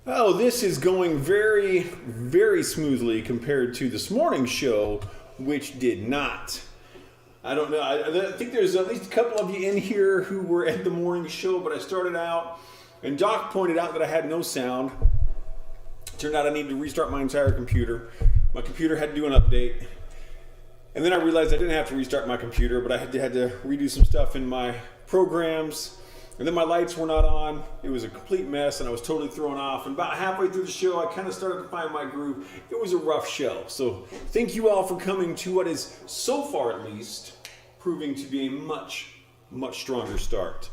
Oh, this is going very, very smoothly compared to this morning's show, which did not. I don't know. I think there's at least a couple of you in here who were at the morning show, but I started out, and Doc pointed out that I had no sound. Turned out I needed to restart my entire computer. My computer had to do an update. And then I realized I didn't have to restart my computer, but I had to redo some stuff in my programs. And then my lights were not on. It was a complete mess, and I was totally thrown off. And about halfway through the show, I kind of started to find my groove. It was a rough show. So thank you all for coming to what is, so far at least, proving to be a much, much stronger start.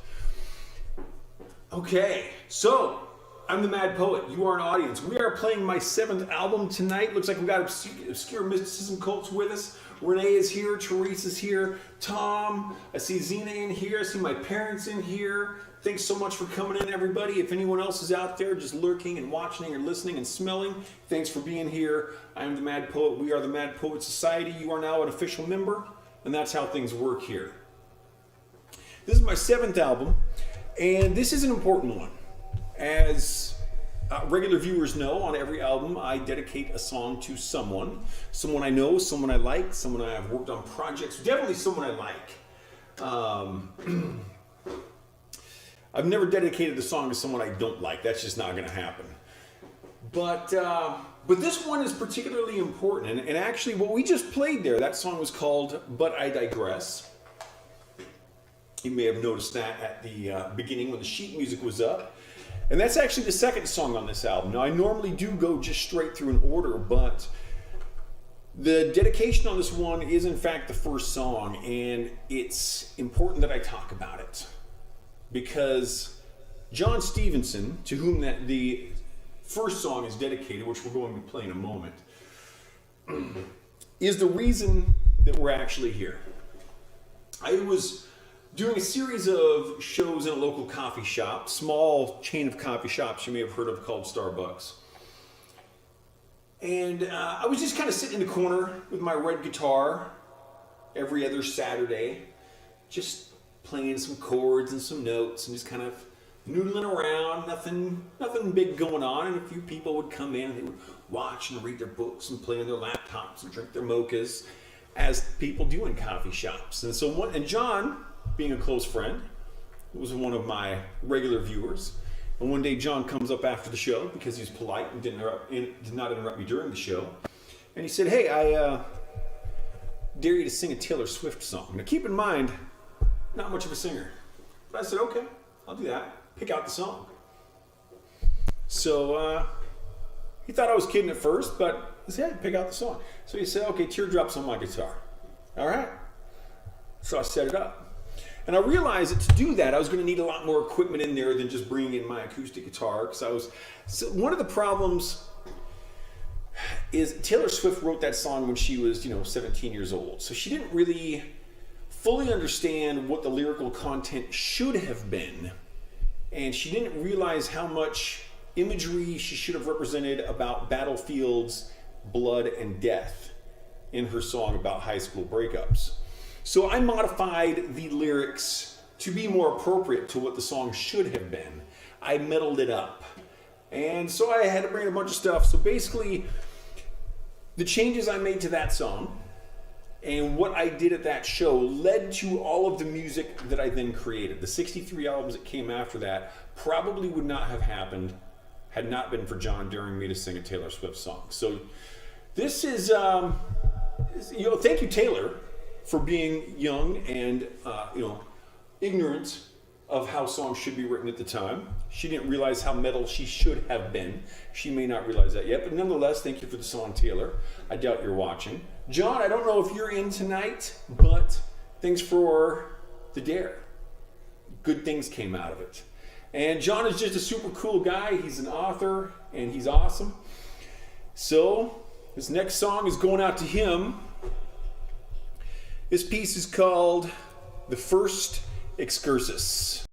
Okay, so I'm the Mad Poet. You are an audience. We are playing my 7th album tonight. Looks like we've got Obscure Mysticism Cults with us. Renee is here, Therese is here, Tom, I see Zena in here, I see my parents in here. Thanks so much for coming in, everybody. If anyone else is out there just lurking and watching and listening and smelling, thanks for being here. I am the Mad Poet. We are the Mad Poet Society. You are now an official member, and that's how things work here. This is my 7th album, and this is an important one. As regular viewers know, on every album I dedicate a song to someone. Someone I know, someone I like, someone I have worked on projects, definitely someone I like. I've never dedicated a song to someone I don't like. That's just not going to happen. But this one is particularly important. And actually what we just played there, that song was called But I Digress. You may have noticed that at the beginning when the sheet music was up. And that's actually the 2nd song on this album. Now, I normally do go just straight through an order, but the dedication on this one is, in fact, the 1st song, and it's important that I talk about it. Because John Stevenson, to whom the 1st song is dedicated, which we're going to play in a moment, is the reason that we're actually here. I was doing a series of shows in a local coffee shop, small chain of coffee shops you may have heard of called Starbucks. And I was just kind of sitting in the corner with my red guitar every other Saturday, just playing some chords and some notes and just kind of noodling around, nothing big going on. And a few people would come in and they would watch and read their books and play on their laptops and drink their mochas, as people do in coffee shops. And so John, being a close friend, was one of my regular viewers. And one day John comes up after the show because he's polite and did not interrupt me during the show. And he said, "Hey, I dare you to sing a Taylor Swift song." Now keep in mind, not much of a singer. But I said, "Okay, I'll do that. Pick out the song." So he thought I was kidding at first, but I said, "Yeah, pick out the song." So he said, "Okay, Teardrops on my guitar." All right. So I set it up. And I realized that to do that, I was going to need a lot more equipment in there than just bringing in my acoustic guitar. So one of the problems is Taylor Swift wrote that song when she was, 17 years old. So she didn't really fully understand what the lyrical content should have been. And she didn't realize how much imagery she should have represented about battlefields, blood, and death in her song about high school breakups. So I modified the lyrics to be more appropriate to what the song should have been. I metaled it up. And so I had to bring in a bunch of stuff. So basically, the changes I made to that song and what I did at that show led to all of the music that I then created. The 63 albums that came after that probably would not have happened had not been for John daring me to sing a Taylor Swift song. So this is, thank you, Taylor, for being young and ignorant of how songs should be written at the time. She didn't realize how metal she should have been. She may not realize that yet, but nonetheless, thank you for the song, Taylor. I doubt you're watching. John, I don't know if you're in tonight, but thanks for the dare. Good things came out of it. And John is just a super cool guy. He's an author, and he's awesome. So this next song is going out to him. This piece is called The First Excursus.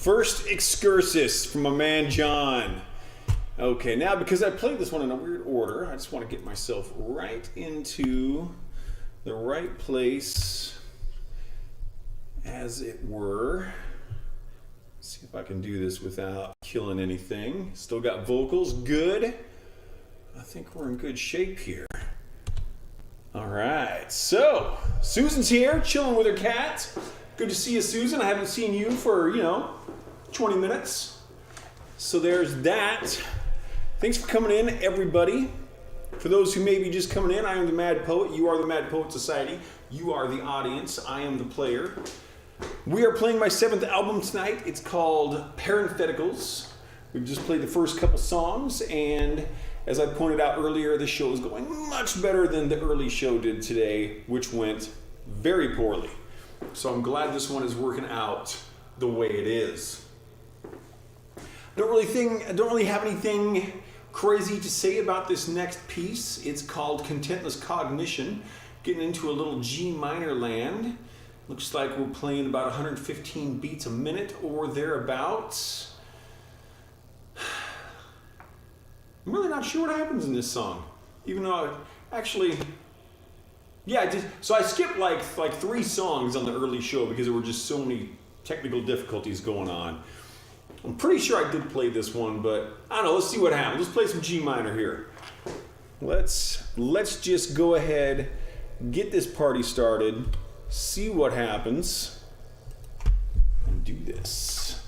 First Excursus from my man John. Okay, now because I played this one in a weird order, I just want to get myself right into the right place, as it were. See if I can do this without killing anything. Still got vocals, good. I think we're in good shape here. All right, so Susan's here, chilling with her cat. Good to see you, Susan. I haven't seen you for, 20 minutes. So there's that. Thanks for coming in, everybody. For those who may be just coming in, I am the Mad Poet. You are the Mad Poet Society. You are the audience. I am the player. We are playing my 7th album tonight. It's called Parentheticals. We've just played the first couple songs, and as I pointed out earlier, the show is going much better than the early show did today, which went very poorly. So I'm glad this one is working out the way it is. I don't really have anything crazy to say about this next piece. It's called Contentless Cognition, getting into a little G minor land. Looks like we're playing about 115 beats a minute or thereabouts. I'm really not sure what happens in this song, even though so I skipped like 3 songs on the early show because there were just so many technical difficulties going on. I'm pretty sure I did play this one, but I don't know. Let's see what happens. Let's play some G minor here. Let's just go ahead, get this party started, see what happens, and do this.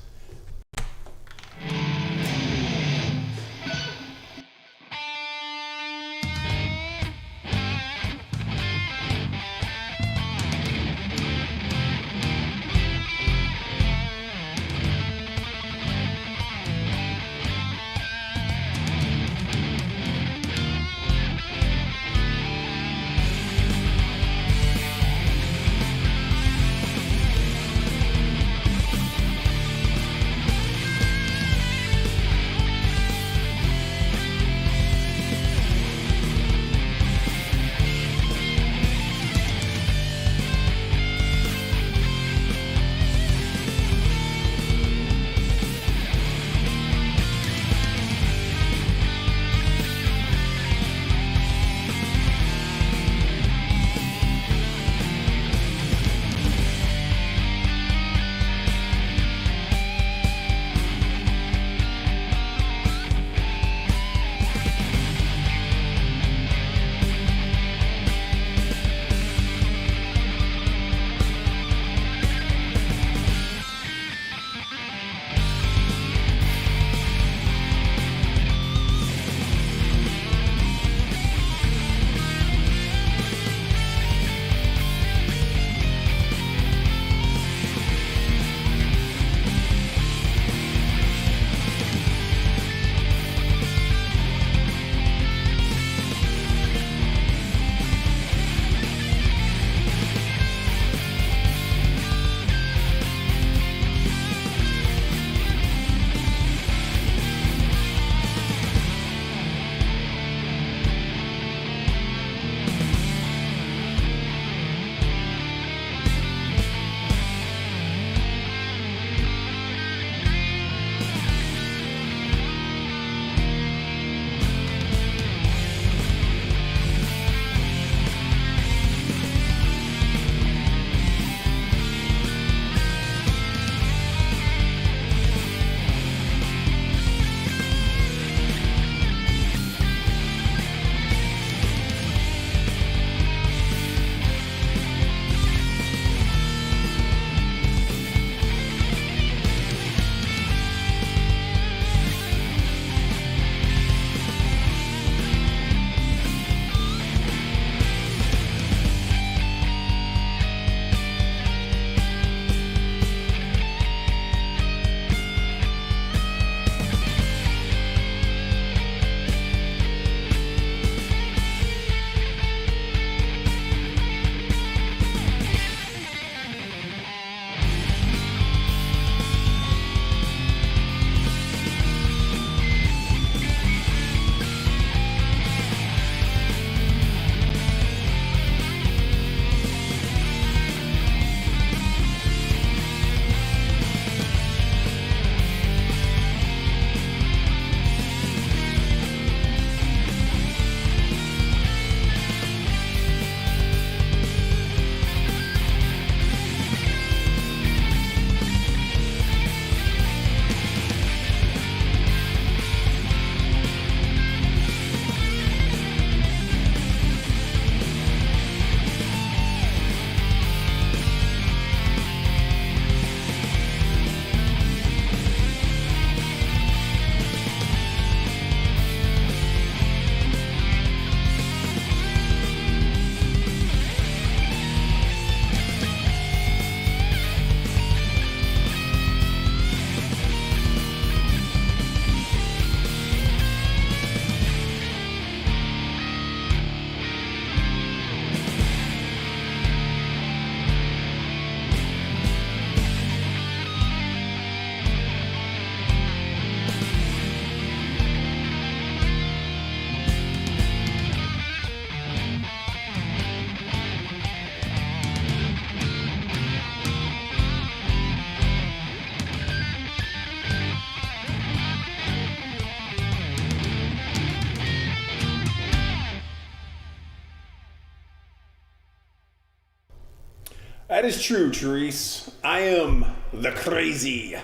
That is true, Therese. I am the crazy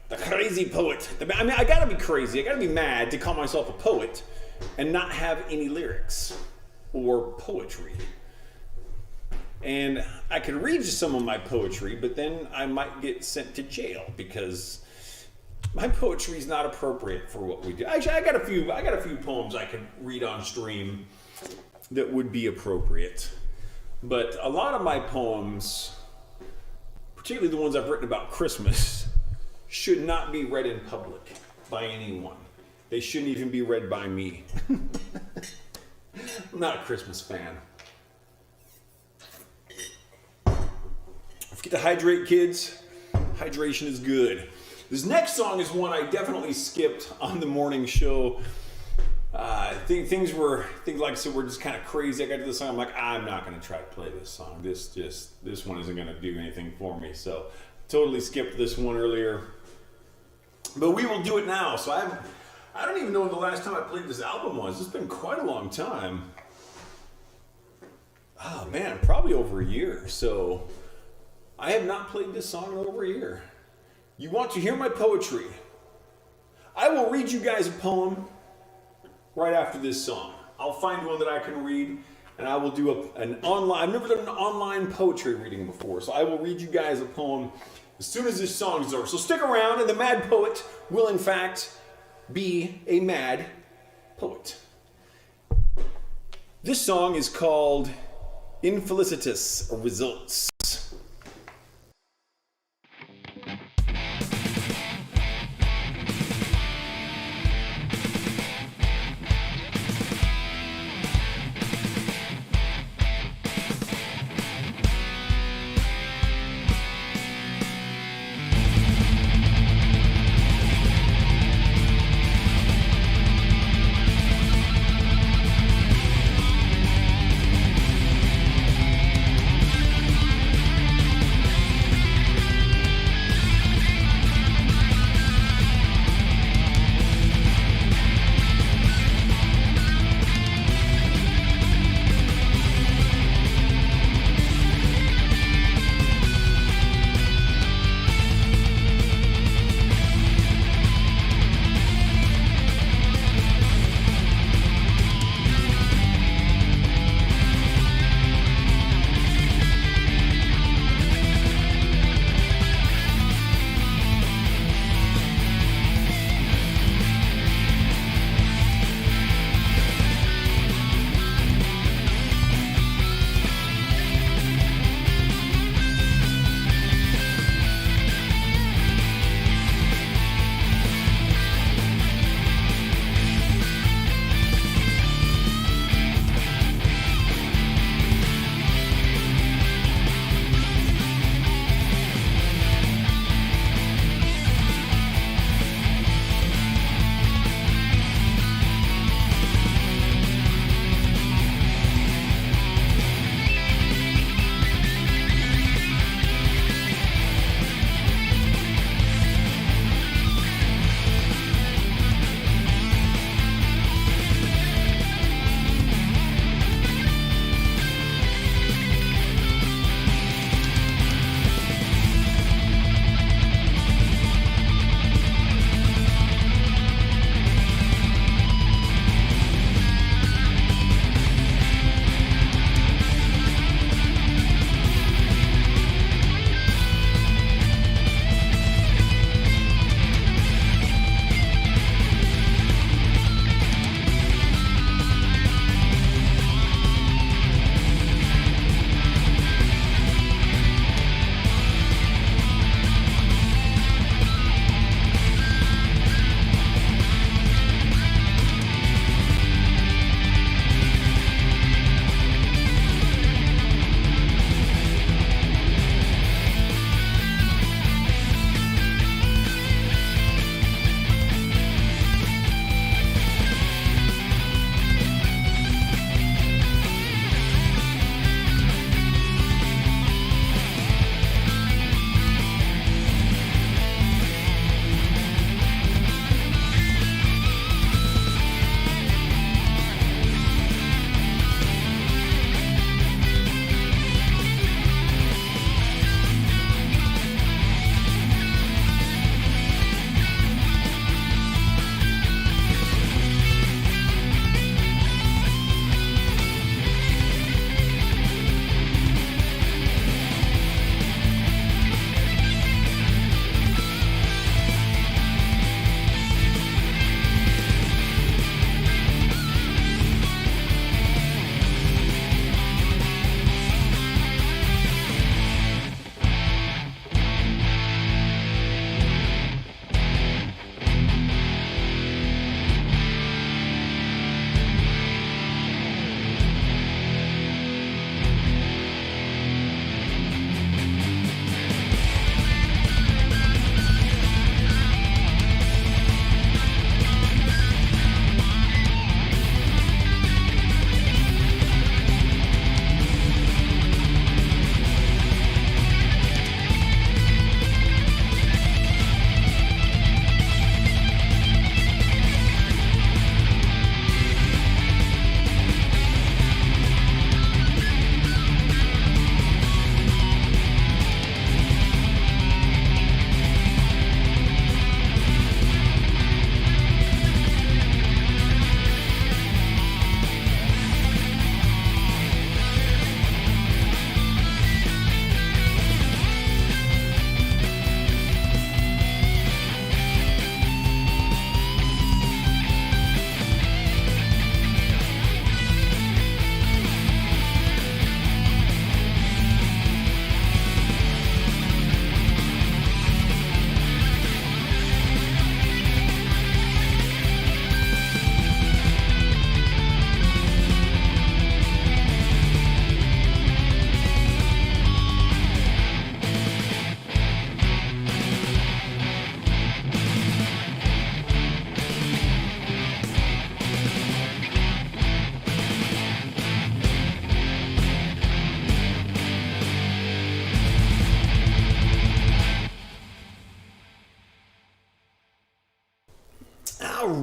poet. I mean, I gotta be crazy. I gotta be mad to call myself a poet and not have any lyrics or poetry. And I could read you some of my poetry, but then I might get sent to jail because my poetry is not appropriate for what we do. Actually, I got a few poems I could read on stream that would be appropriate. But a lot of my poems, particularly the ones I've written about Christmas, should not be read in public by anyone. They shouldn't even be read by me. I'm not a Christmas fan. Forget to hydrate, kids. Hydration is good. This next song is one I definitely skipped on the morning show. Things like I said were just kind of crazy. I got to the song, I'm like, I'm not going to try to play this song. This one isn't going to do anything for me. So totally skipped this one earlier. But we will do it now. So I don't even know when the last time I played this album was. It's been quite a long time. Oh man, probably over a year. So I have not played this song in over a year. You want to hear my poetry? I will read you guys a poem right after this song. I'll find one that I can read, and I will do an online. I've never done an online poetry reading before, so I will read you guys a poem as soon as this song is over. So stick around, and the mad poet will, in fact, be a mad poet. This song is called Infelicitous Results.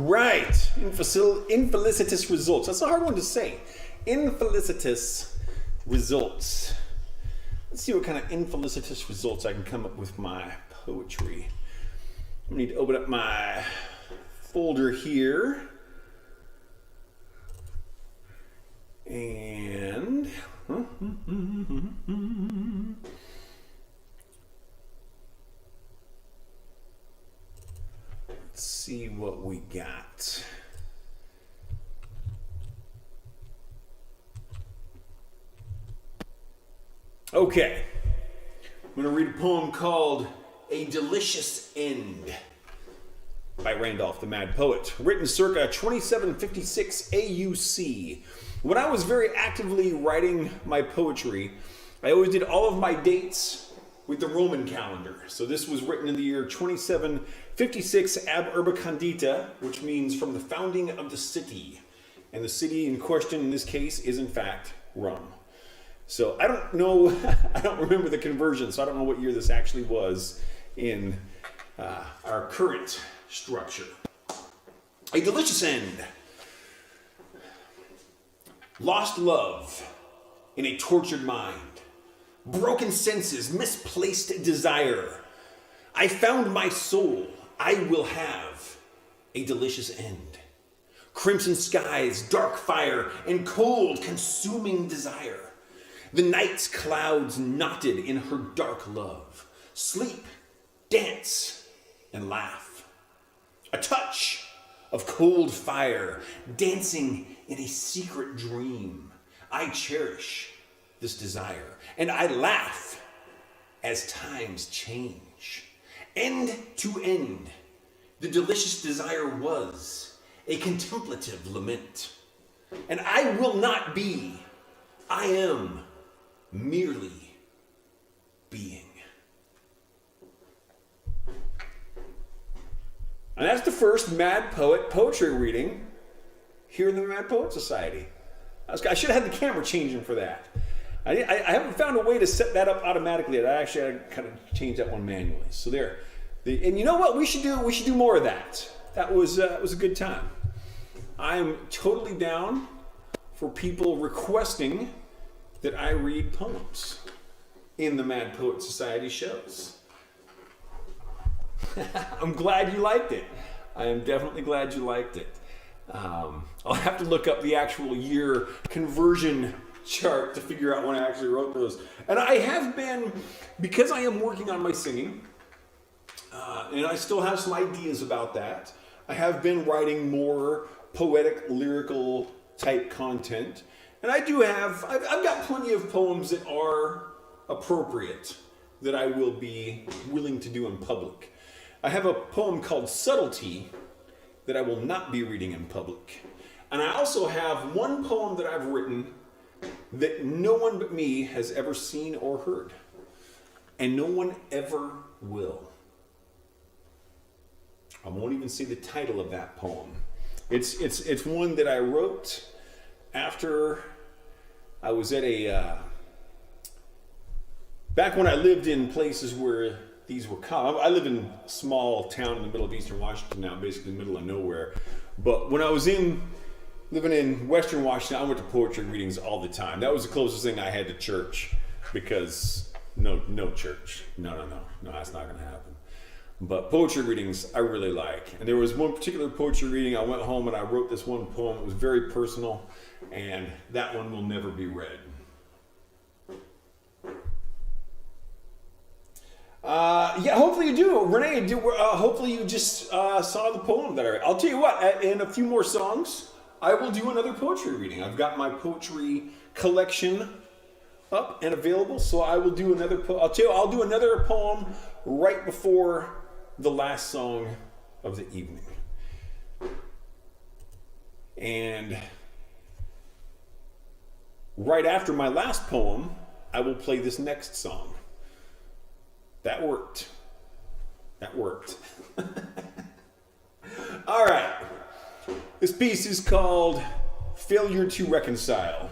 Right. Infelicitous results. That's a hard one to say. Infelicitous results. Let's see what kind of infelicitous results I can come up with my poetry. I need to open up my folder here. And let's see what we got. Okay, I'm going to read a poem called A Delicious End by Randolph the Mad Poet, written circa 2756 AUC. When I was very actively writing my poetry, I always did all of my dates with the Roman calendar. So this was written in the year 2756 ab urbe condita, which means from the founding of the city. And the city in question in this case is in fact Rome. So I don't know, I don't remember the conversion, so I don't know what year this actually was in our current structure. A delicious end. Lost love in a tortured mind. Broken senses, misplaced desire. I found my soul. I will have a delicious end. Crimson skies, dark fire, and cold, consuming desire. The night's clouds knotted in her dark love. Sleep, dance, and laugh. A touch of cold fire, dancing in a secret dream. I cherish this desire, and I laugh as times change. End to end, the delicious desire was a contemplative lament. And I will not be, I am merely being. And that's the first Mad Poet poetry reading here in the Mad Poet Society. I should have had the camera changing for that. I haven't found a way to set that up automatically. I actually had to kind of change that one manually. So there. And you know what? We should do more of that. That was a good time. I'm totally down for people requesting that I read poems in the Mad Poet Society shows. I'm glad you liked it. I am definitely glad you liked it. I'll have to look up the actual year conversion chart to figure out when I actually wrote those. And I have been, because I am working on my singing, and I still have some ideas about that, I have been writing more poetic, lyrical type content. And I do have, I've got plenty of poems that are appropriate that I will be willing to do in public. I have a poem called Subtlety that I will not be reading in public. And I also have one poem that I've written that no one but me has ever seen or heard. And no one ever will. I won't even say the title of that poem. It's one that I wrote after I was at back when I lived in places where these were common. I live in a small town in the middle of Eastern Washington now, basically the middle of nowhere. But when I was living in Western Washington, I went to poetry readings all the time. That was the closest thing I had to church, because no church. No, that's not going to happen. But poetry readings I really like. And there was one particular poetry reading, I went home and I wrote this one poem. It was very personal, and that one will never be read. Hopefully you do. Renee, hopefully you just saw the poem that I read. I'll tell you what, in a few more songs, I will do another poetry reading. I've got my poetry collection up and available, so I will do another I'll do another poem right before the last song of the evening. And right after my last poem, I will play this next song. That worked. All right. This piece is called Failure to Reconcile.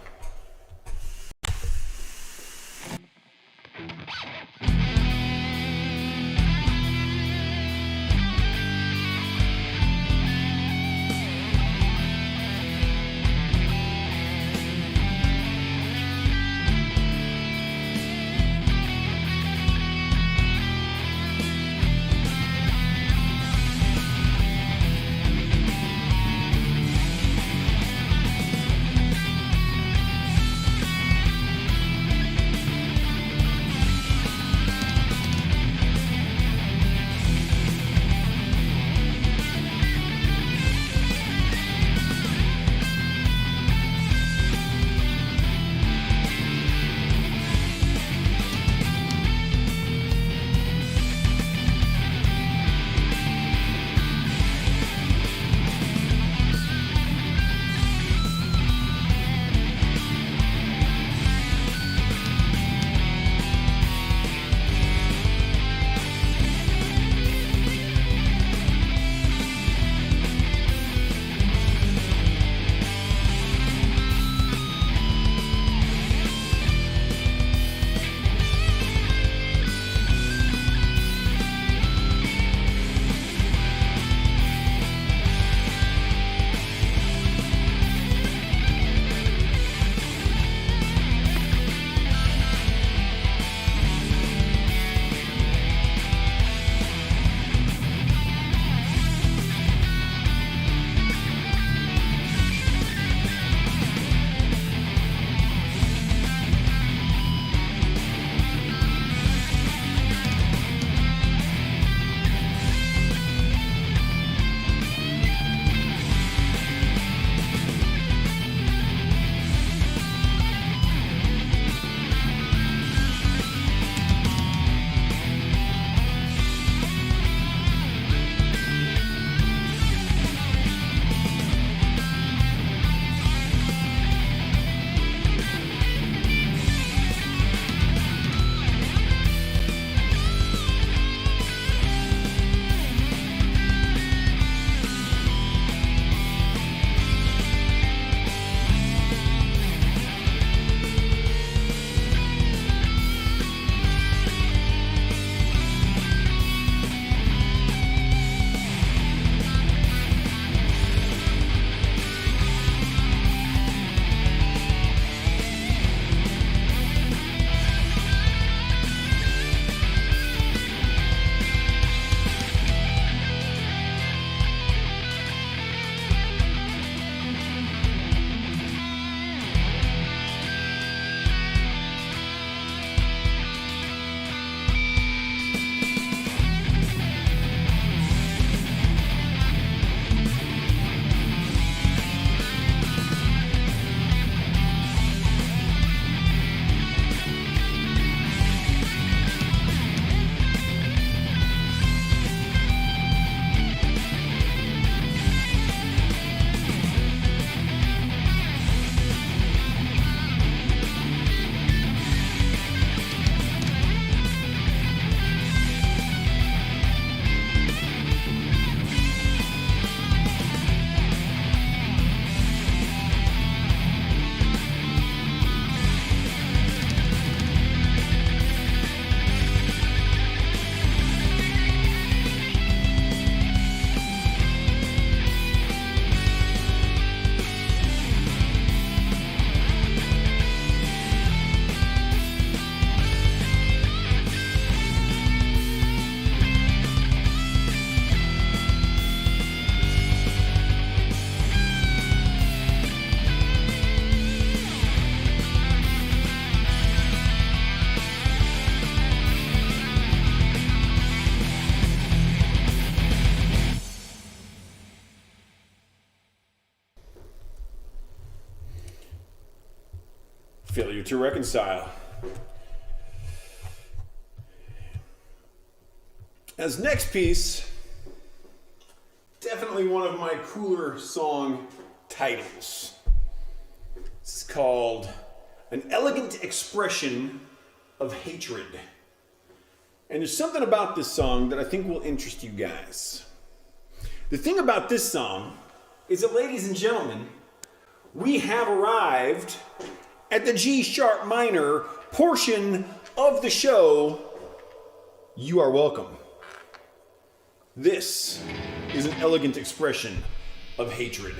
failure to reconcile. As next piece, definitely one of my cooler song titles. This is called An Elegant Expression of Hatred. And there's something about this song that I think will interest you guys. The thing about this song is that, ladies and gentlemen, we have arrived at the G sharp minor portion of the show. You are welcome. This is an elegant expression of hatred.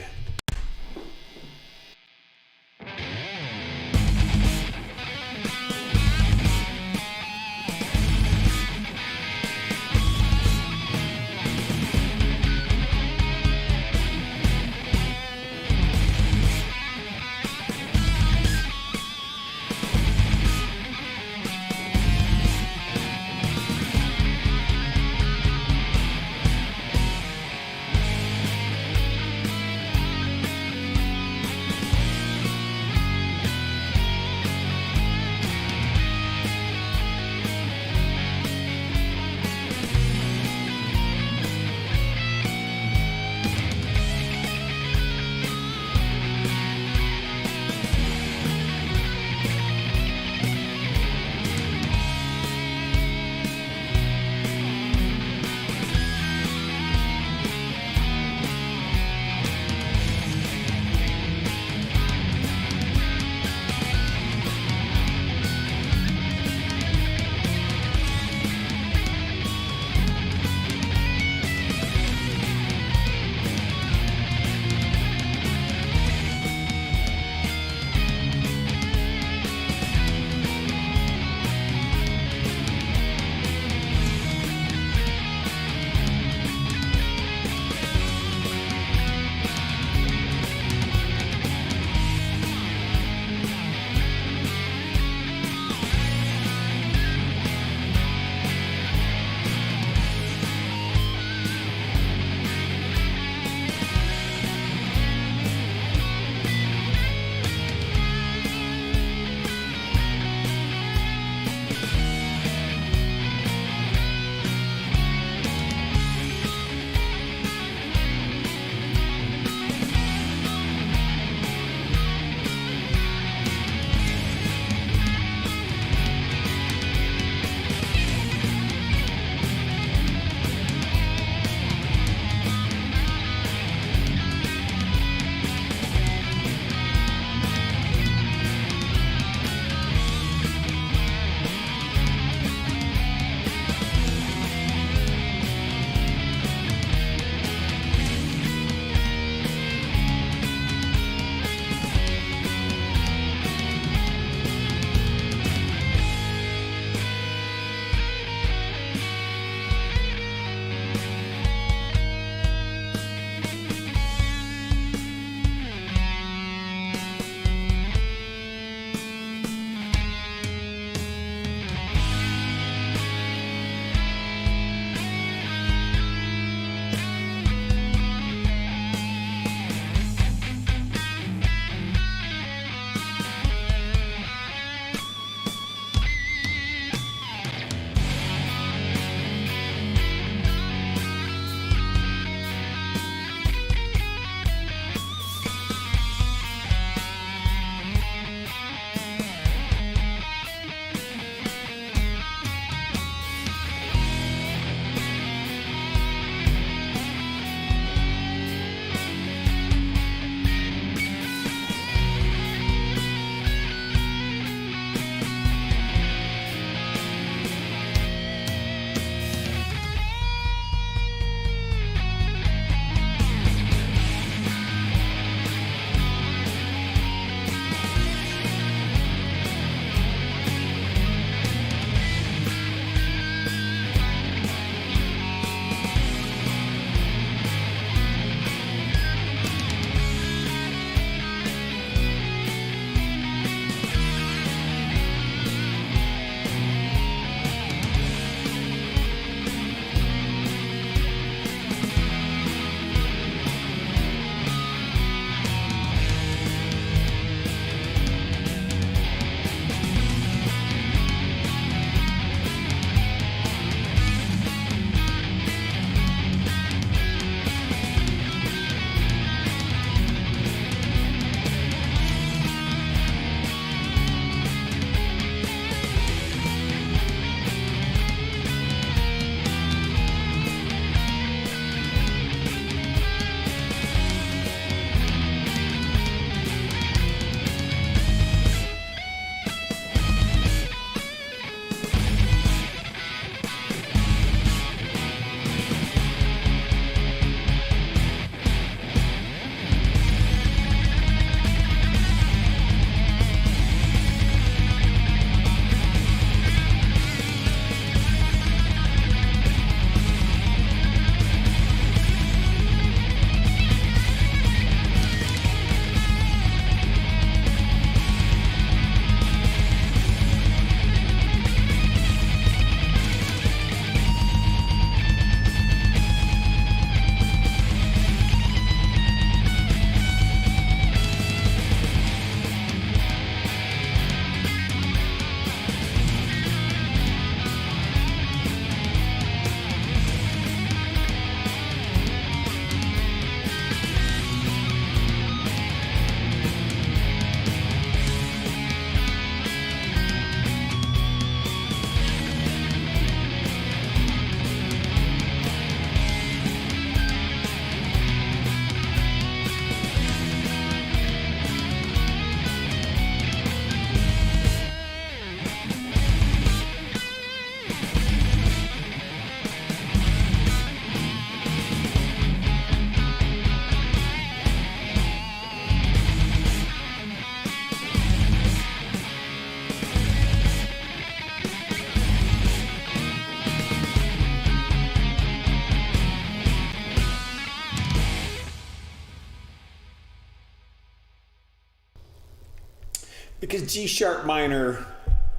Because G sharp minor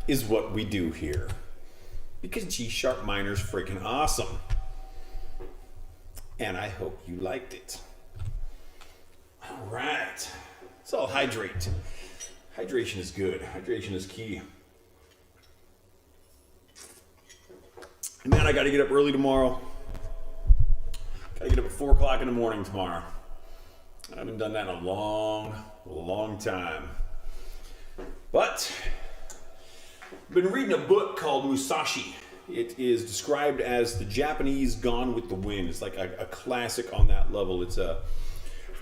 is what we do here. Because G sharp minor is freaking awesome. And I hope you liked it. All right. So hydrate. Hydration is good. Hydration is key. Man, I got to get up early tomorrow. Got to get up at 4 o'clock in the morning tomorrow. I haven't done that in a long time. But I've been reading a book called Musashi. It is described as the Japanese Gone with the Wind. It's like a classic on that level. It's a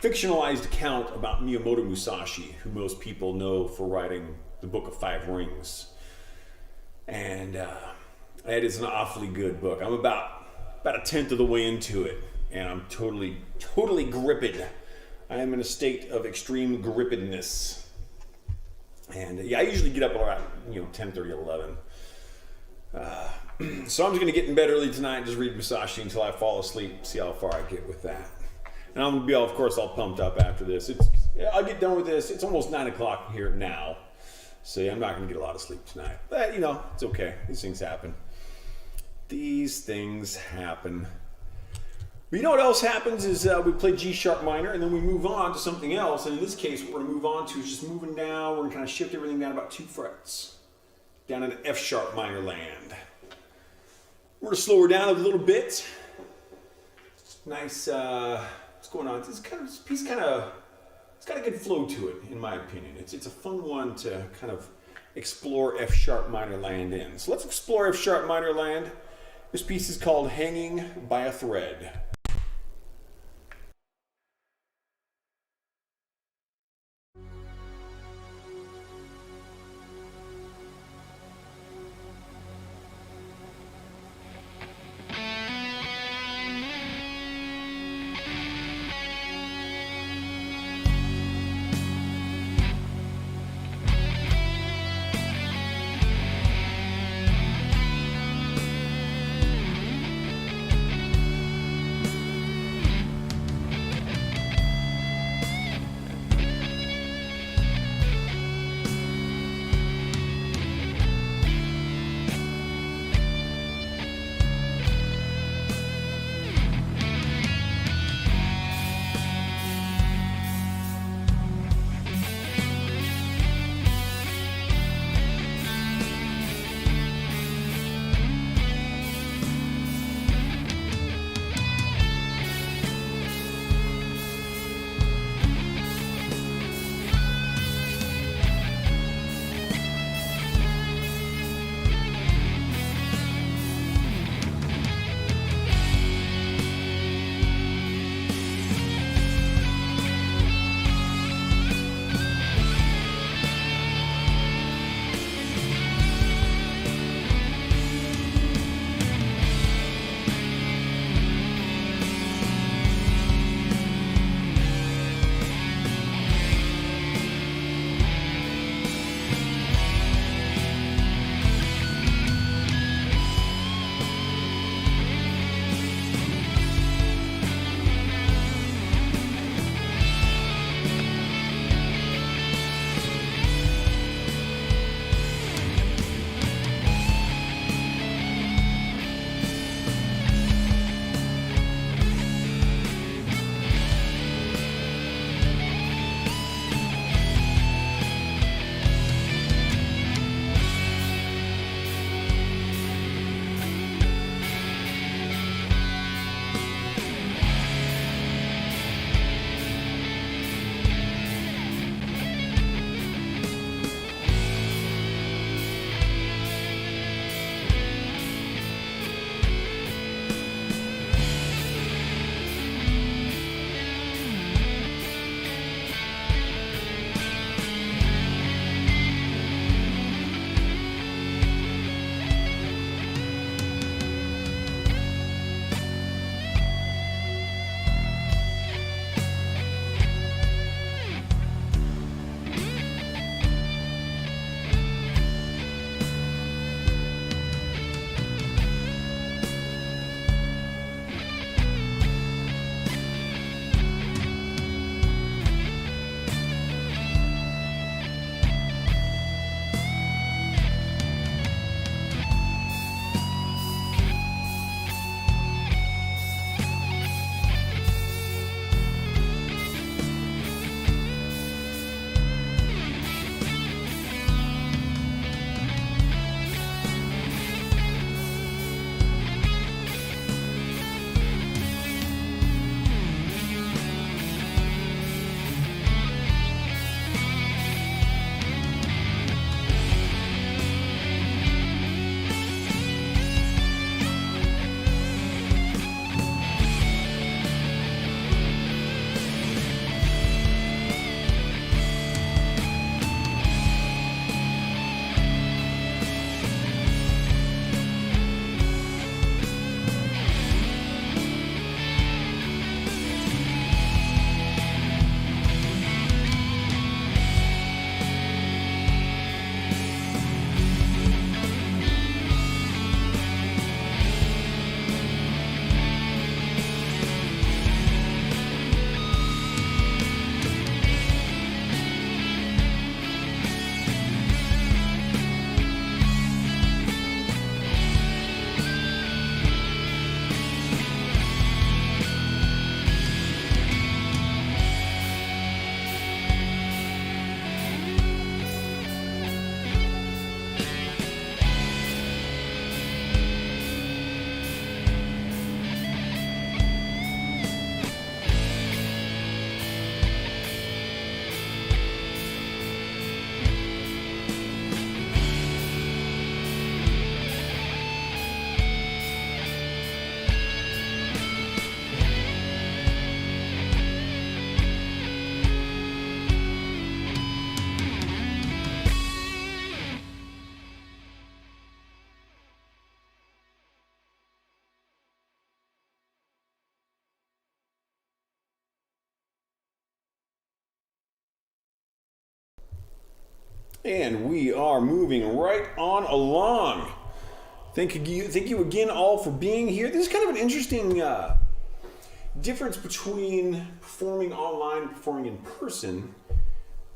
fictionalized account about Miyamoto Musashi, who most people know for writing the Book of Five Rings. And it is an awfully good book. I'm about a tenth of the way into it, and I'm totally gripped. I am in a state of extreme grippedness. And yeah, I usually get up around 10:30, 11. So I'm just going to get in bed early tonight and just read Musashi until I fall asleep, see how far I get with that. And I'm going to be, of course, all pumped up after this. I'll get done with this. It's almost 9 o'clock here now. So yeah, I'm not going to get a lot of sleep tonight. But, it's okay. These things happen. But you know what else happens is we play G sharp minor and then we move on to something else. And in this case, what we're going to move on to is just moving down. We're going to kind of shift everything down about 2 frets. Down into F sharp minor land. We're going to slow her down a little bit. Nice, what's going on? This piece it's got a good flow to it, in my opinion. It's a fun one to kind of explore F sharp minor land in. So let's explore F sharp minor land. This piece is called Hanging by a Thread. And we are moving right on along. Thank you again all for being here. This is kind of an interesting difference between performing online and performing in person.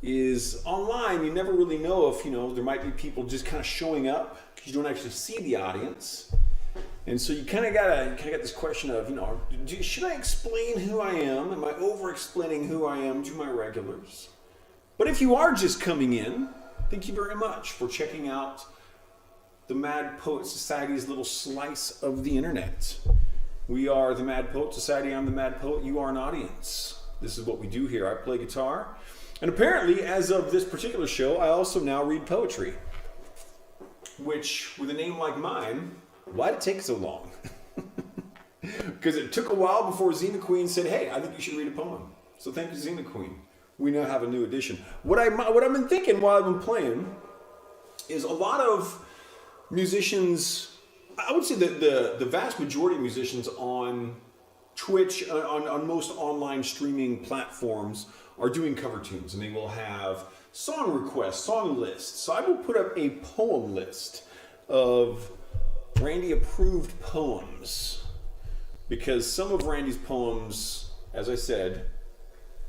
Is online, you never really know if, there might be people just kind of showing up because you don't actually see the audience. And so you kind of got this question of, should I explain who I am? Am I over-explaining who I am to my regulars? But if you are just coming in, thank you very much for checking out the Mad Poet Society's little slice of the internet. We are the Mad Poet Society. I'm the Mad Poet. You are an audience. This is what we do here. I play guitar. And apparently, as of this particular show, I also now read poetry. Which, with a name like mine, why'd it take so long? Because it took a while before Xena Queen said, hey, I think you should read a poem. So thank you, Xena Queen. We now have a new edition. What I've been thinking while I've been playing is a lot of musicians, I would say that the vast majority of musicians on Twitch, on most online streaming platforms, are doing cover tunes, and they will have song requests, song lists. So I will put up a poem list of Randy approved poems, because some of Randy's poems, as I said,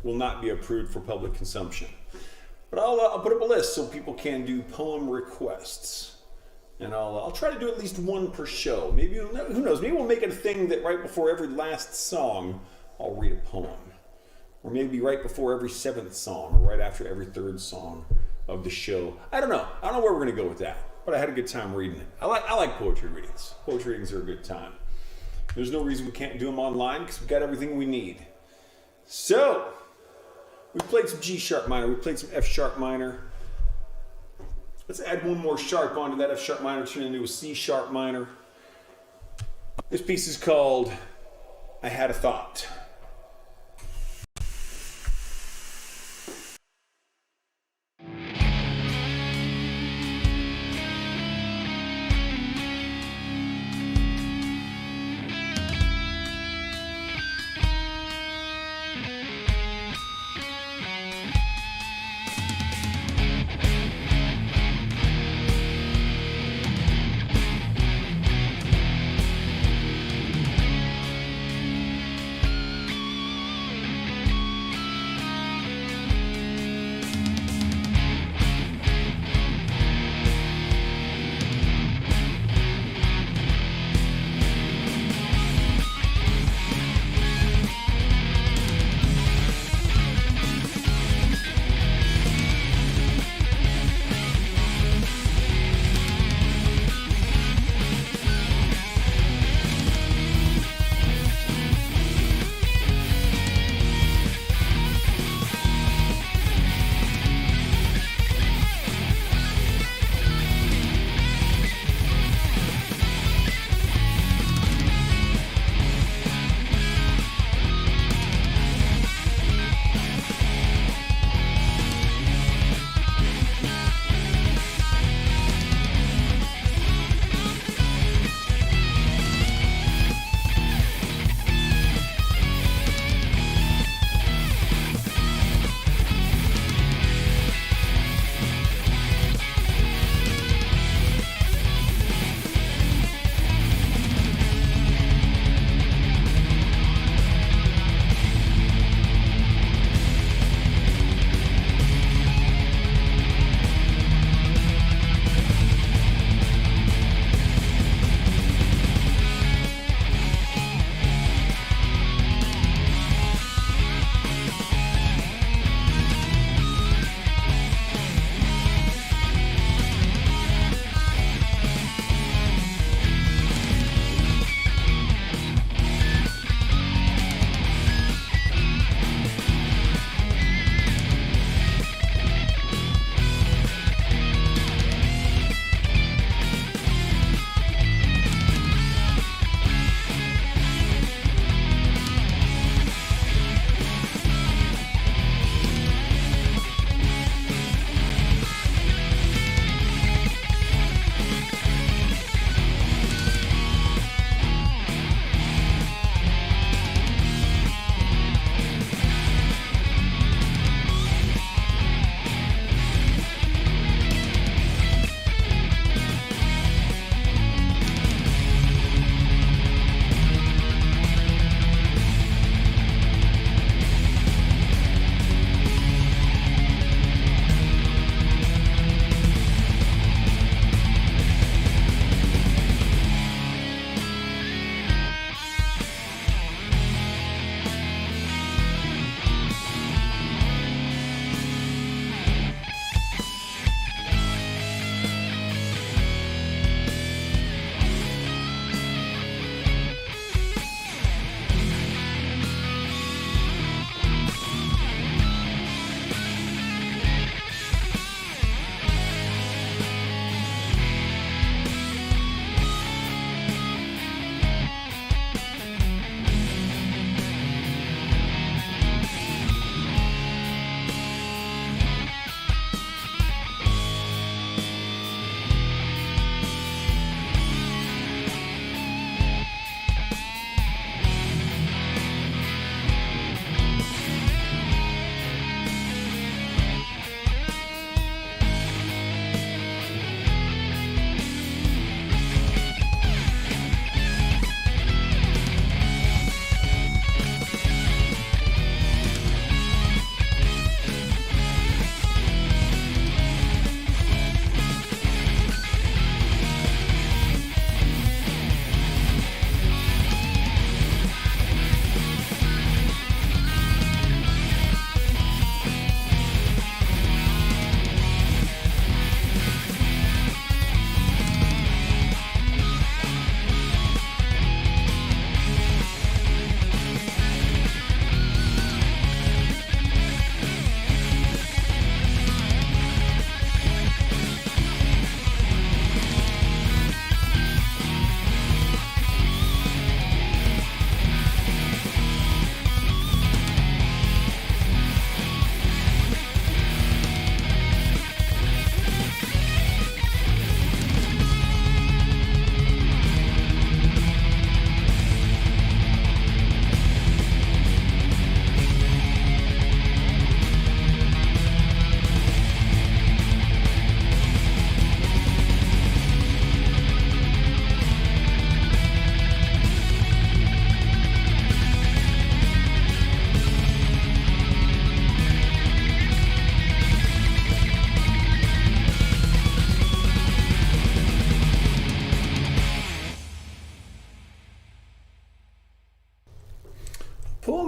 will not be approved for public consumption. But I'll put up a list so people can do poem requests. And I'll try to do at least one per show. Maybe, who knows, maybe we'll make it a thing that right before every last song, I'll read a poem. Or maybe right before every 7th song, or right after every 3rd song of the show. I don't know where we're going to go with that. But I had a good time reading it. I like poetry readings. Poetry readings are a good time. There's no reason we can't do them online because we've got everything we need. So, we played some G sharp minor. We played some F sharp minor. Let's add one more sharp onto that F sharp minor, turn it into a C sharp minor. This piece is called I Had a Thought.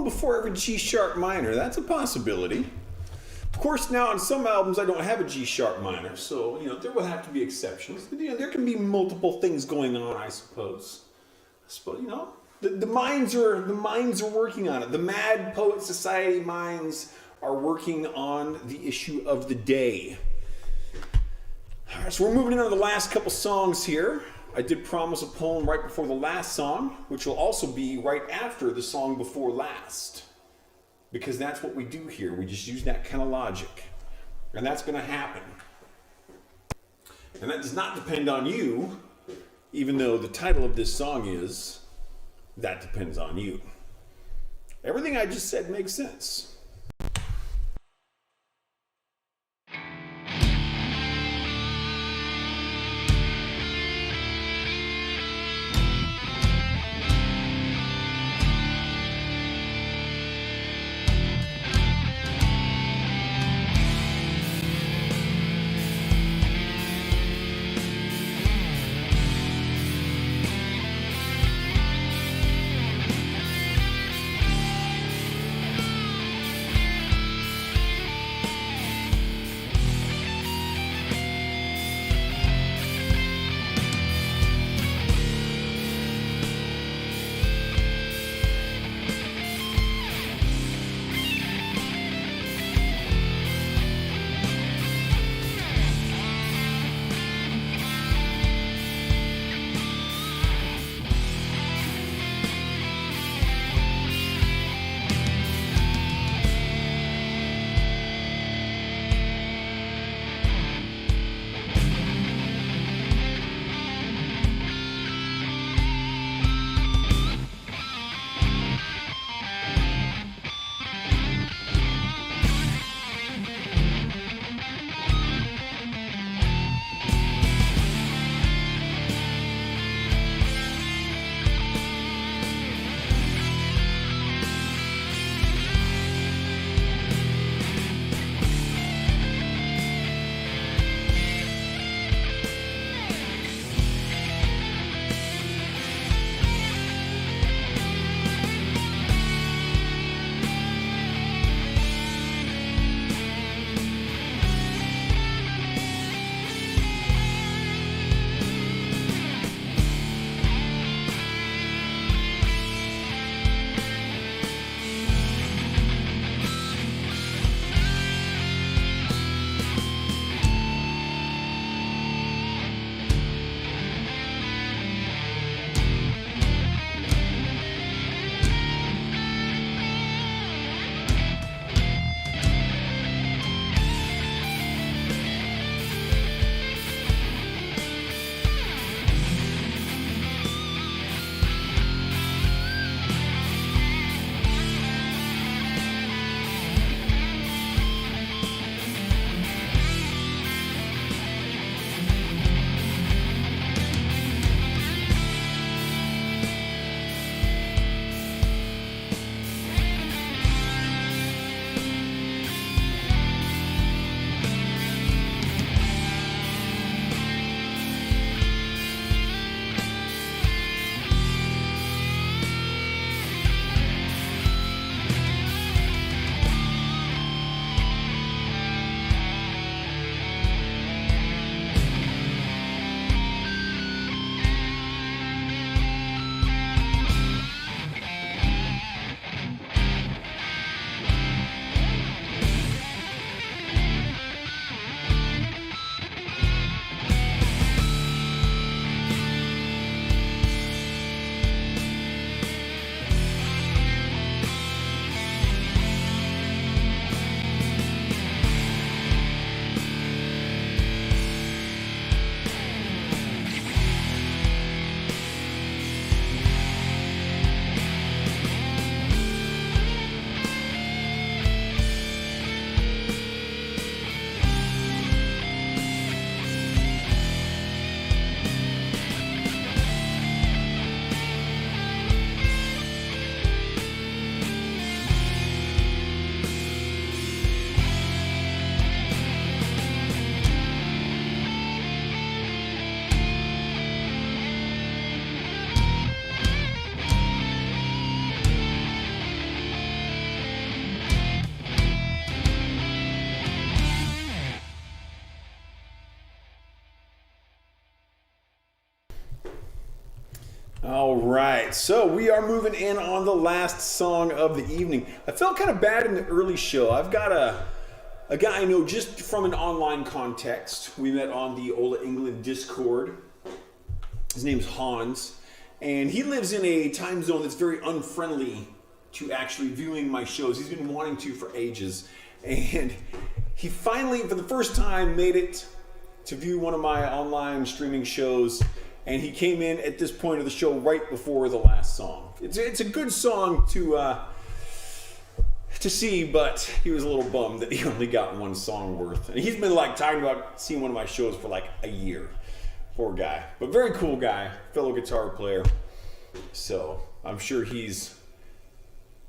poem before every G sharp minor. That's a possibility. Of course, now on some albums I don't have a G sharp minor, so there will have to be exceptions. There can be multiple things going on, I suppose. The minds are working on it. The Mad Poet Society minds are working on the issue of the day. All right, so we're moving into the last couple songs here. I did promise a poem right before the last song, which will also be right after the song before last. Because that's what we do here. We just use that kind of logic. And that's going to happen. And that does not depend on you, even though the title of this song is That Depends on You. Everything I just said makes sense. All right, so we are moving in on the last song of the evening. I felt kind of bad in the early show. I've got a guy I know just from an online context. We met on the Ola England Discord. His name's Hans, and he lives in a time zone that's very unfriendly to actually viewing my shows. He's been wanting to for ages, and he finally, for the first time, made it to view one of my online streaming shows, and he came in at this point of the show right before the last song. It's a good song to see, but he was a little bummed that he only got one song worth. And he's been like talking about seeing one of my shows for like a year. Poor guy, but very cool guy, fellow guitar player. So I'm sure he's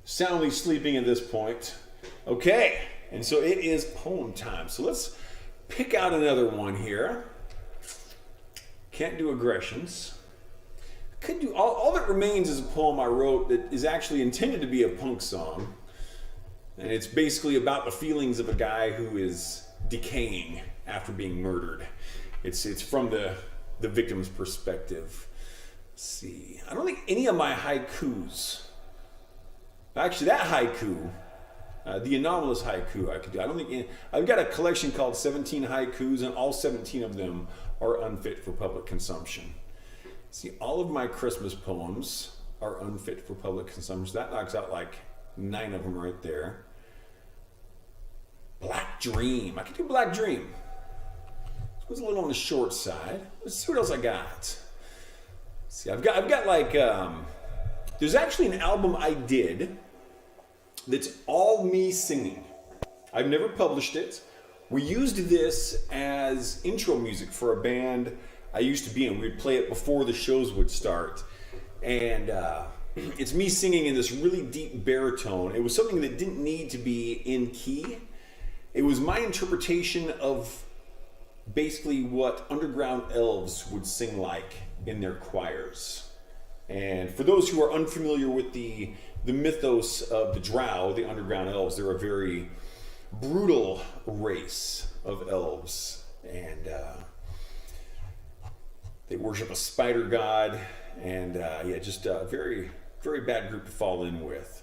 soundly sleeping at this point. Okay, and so it is poem time. So let's pick out another one here. Can't do aggressions. Could do all that remains is a poem I wrote that is actually intended to be a punk song, and it's basically about the feelings of a guy who is decaying after being murdered. It's from the victim's perspective. Let's see. I don't think any of my haikus. Actually, that haiku, the anomalous haiku, I could do. I don't think I've got a collection called 17 haikus, and all 17 of them are unfit for public consumption. See, all of my Christmas poems are unfit for public consumption. That knocks out like 9 of them right there. Black Dream. I could do Black Dream. It was a little on the short side. Let's see what else I got. See, I've got like there's actually an album I did that's all me singing. I've never published it. We used this as intro music for a band I used to be in. We'd play it before the shows would start. And it's me singing in this really deep baritone. It was something that didn't need to be in key. It was my interpretation of basically what Underground Elves would sing like in their choirs. And for those who are unfamiliar with the mythos of the Drow, the Underground Elves, they're a very brutal race of elves, and they worship a spider god, and just a very, very bad group to fall in with.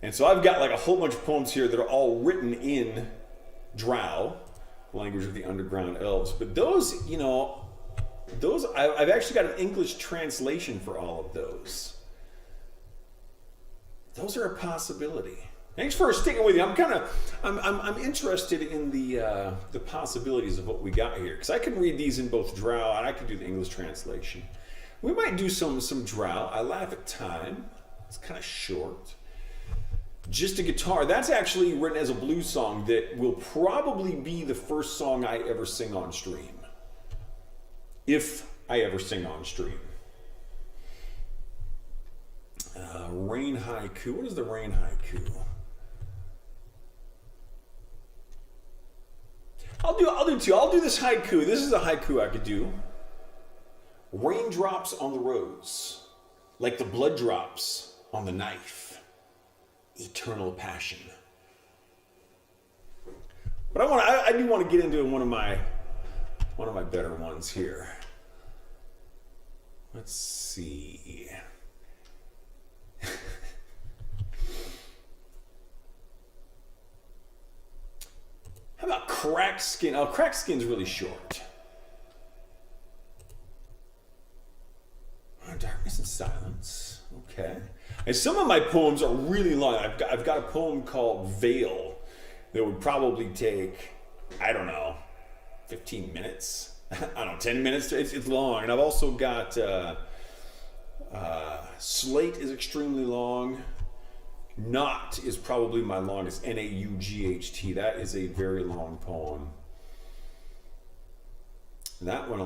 And so I've got like a whole bunch of poems here that are all written in Drow, language of the Underground Elves. But those, I've actually got an English translation for all of those. Those are a possibility. Thanks for sticking with me. I'm interested in the possibilities of what we got here, because I can read these in both Drow and I can do the English translation. We might do some Drow. I Laugh at Time. It's kind of short. Just a Guitar. That's actually written as a blues song that will probably be the first song I ever sing on stream, if I ever sing on stream. Rain haiku. What is the rain haiku? I'll do two. I'll do this haiku. This is a haiku I could do. Raindrops on the rose, like the blood drops on the knife. Eternal passion. But I do want to get into one of my better ones here. Let's see. How about Cracked Skin? Oh, Cracked Skin's really short. Darkness and Silence. Okay. And some of my poems are really long. I've got a poem called Veil that would probably take, I don't know, 15 minutes. I don't know, 10 minutes. It's long. And I've also got Slate is extremely long. Not is probably my longest. N-A-U-G-H-T. That is a very long poem. That one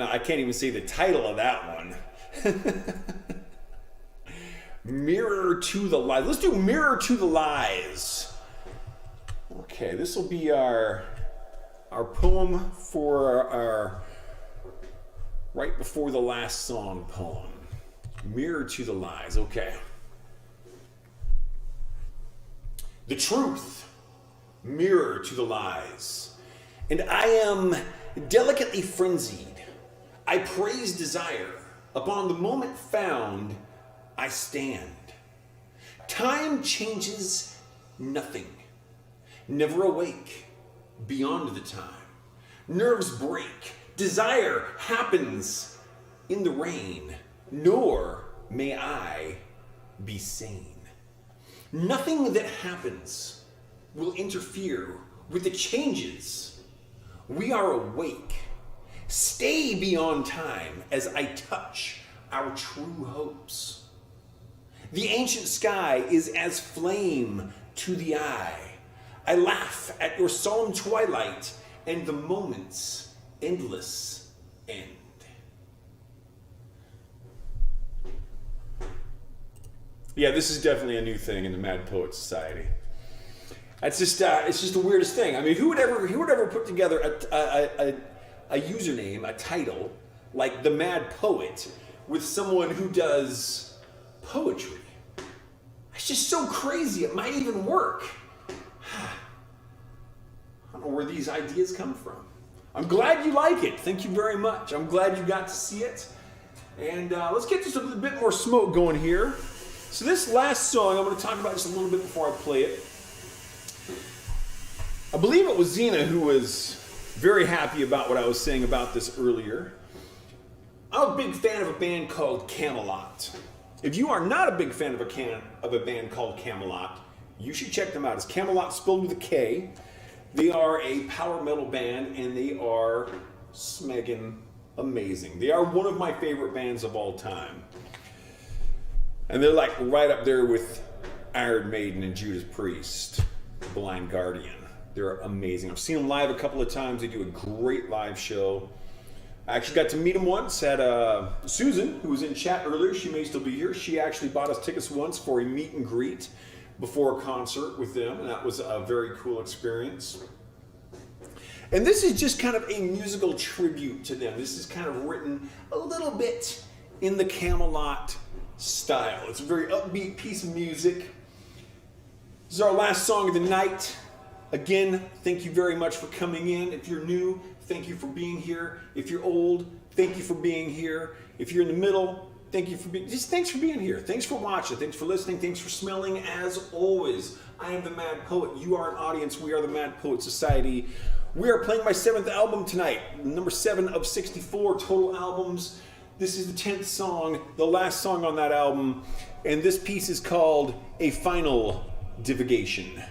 I can't even say the title of that one. Mirror to the Lies. Let's do Mirror to the Lies. Okay, this will be our poem for our right before the last song poem. Mirror to the Lies. Okay. The truth, mirror to the lies, and I am delicately frenzied. I praise desire, Upon the moment found, I stand. Time changes nothing. Never awake beyond the time. Nerves break. Desire happens in the rain. Nor may I be sane. Nothing that happens will interfere with the changes. We are awake. Stay beyond time as I touch our true hopes. The ancient sky is as flame to the eye. I laugh at your solemn twilight and the moment's endless end. Yeah, this is definitely a new thing in the Mad Poet Society. It's just the weirdest thing. I mean, who would ever put together a username, a title like the Mad Poet with someone who does poetry? It's just so crazy. It might even work. I don't know where these ideas come from. I'm glad you like it. Thank you very much. I'm glad you got to see it. And let's get just a bit more smoke going here. So this last song I'm going to talk about just a little bit before I play it. I believe it was Xena who was very happy about what I was saying about this earlier. I'm a big fan of a band called Camelot. If you are not a big fan of a band called Camelot, you should check them out. It's Camelot spelled with a K. They are a power metal band and they are smeggin' amazing. They are one of my favorite bands of all time. And they're like right up there with Iron Maiden and Judas Priest, Blind Guardian. They're amazing. I've seen them live a couple of times. They do a great live show. I actually got to meet them once at Susan, who was in chat earlier. She may still be here. She actually bought us tickets once for a meet and greet before a concert with them, and that was a very cool experience. And this is just kind of a musical tribute to them. This is kind of written a little bit in the Camelot style. It's a very upbeat piece of music. This is our last song of the night. Again, thank you very much for coming in. If you're new, thank you for being here. If you're old, thank you for being here. If you're in the middle, thank you for being, just thanks for being here. Thanks for watching. Thanks for listening. Thanks for smelling. As always, I am the Mad Poet. You are an audience. We are the Mad Poet Society. We are playing my 7th album tonight. Number 7 of 64 total albums. This is the 10th song, the last song on that album. And this piece is called A Final Divagation.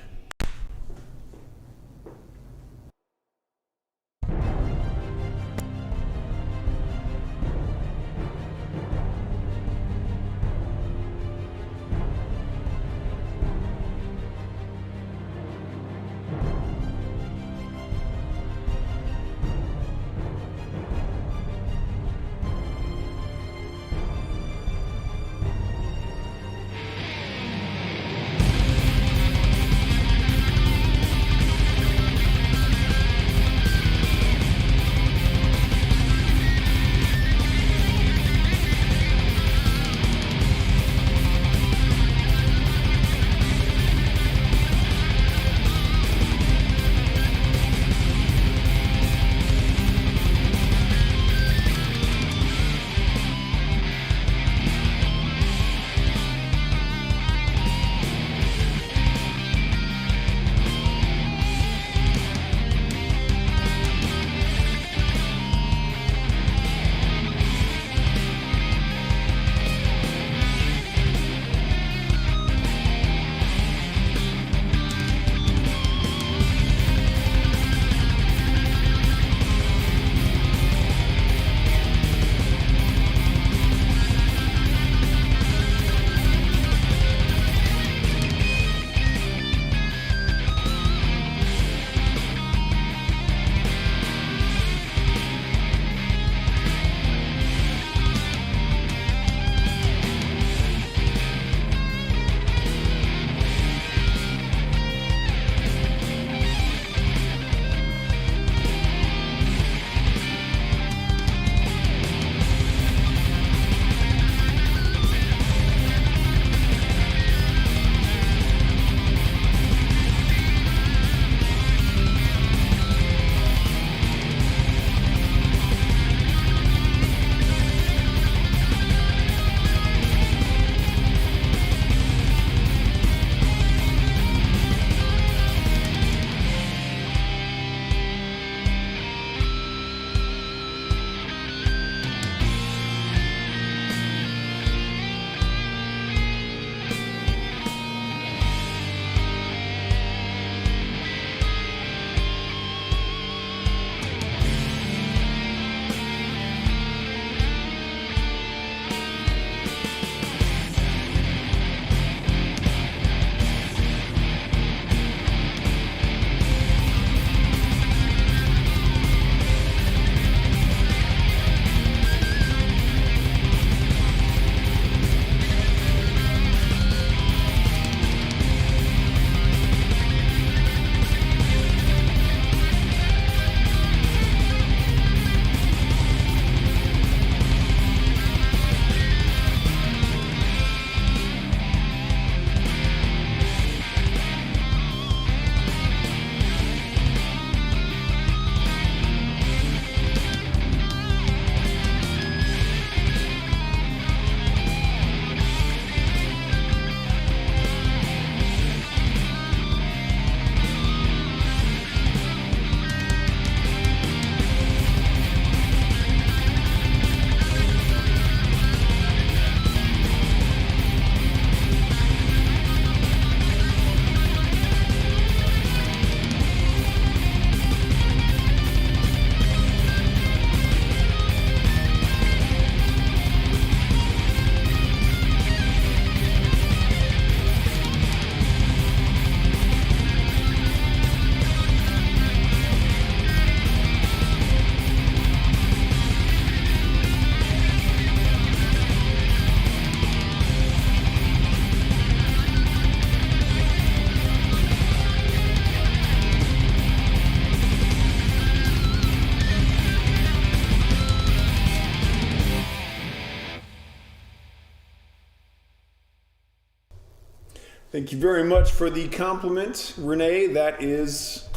Thank you very much for the compliment, Renee. That is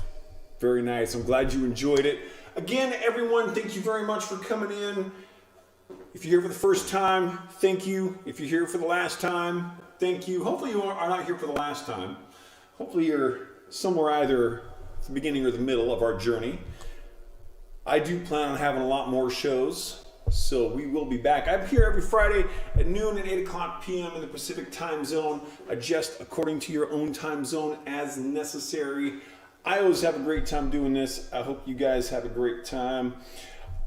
very nice. I'm glad you enjoyed it. Again, everyone, thank you very much for coming in. If you're here for the first time, thank you. If you're here for the last time, thank you. Hopefully you are not here for the last time. Hopefully you're somewhere either at the beginning or the middle of our journey. I do plan on having a lot more shows, so we will be back. I'm here every Friday at noon and 8 o'clock p.m. in the Pacific time zone. Adjust according to your own time zone as necessary. I always have a great time doing this. I hope you guys have a great time.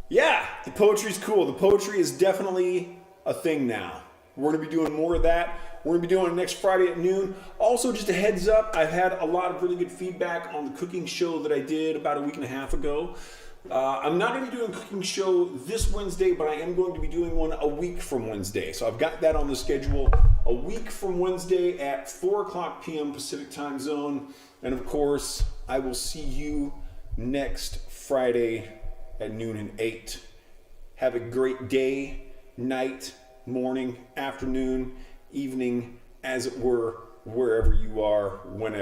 Yeah, the poetry's cool. The poetry is definitely a thing now. We're going to be doing more of that. We're going to be doing it next Friday at noon. Also, just a heads up, I've had a lot of really good feedback on the cooking show that I did about a week and a half ago. I'm not going to be doing a cooking show this Wednesday, but I am going to be doing one a week from Wednesday. So I've got that on the schedule a week from Wednesday at 4 o'clock p.m. Pacific time zone. And of course, I will see you next Friday at noon and 8. Have a great day, night, morning, afternoon, evening, as it were, wherever you are, whenever.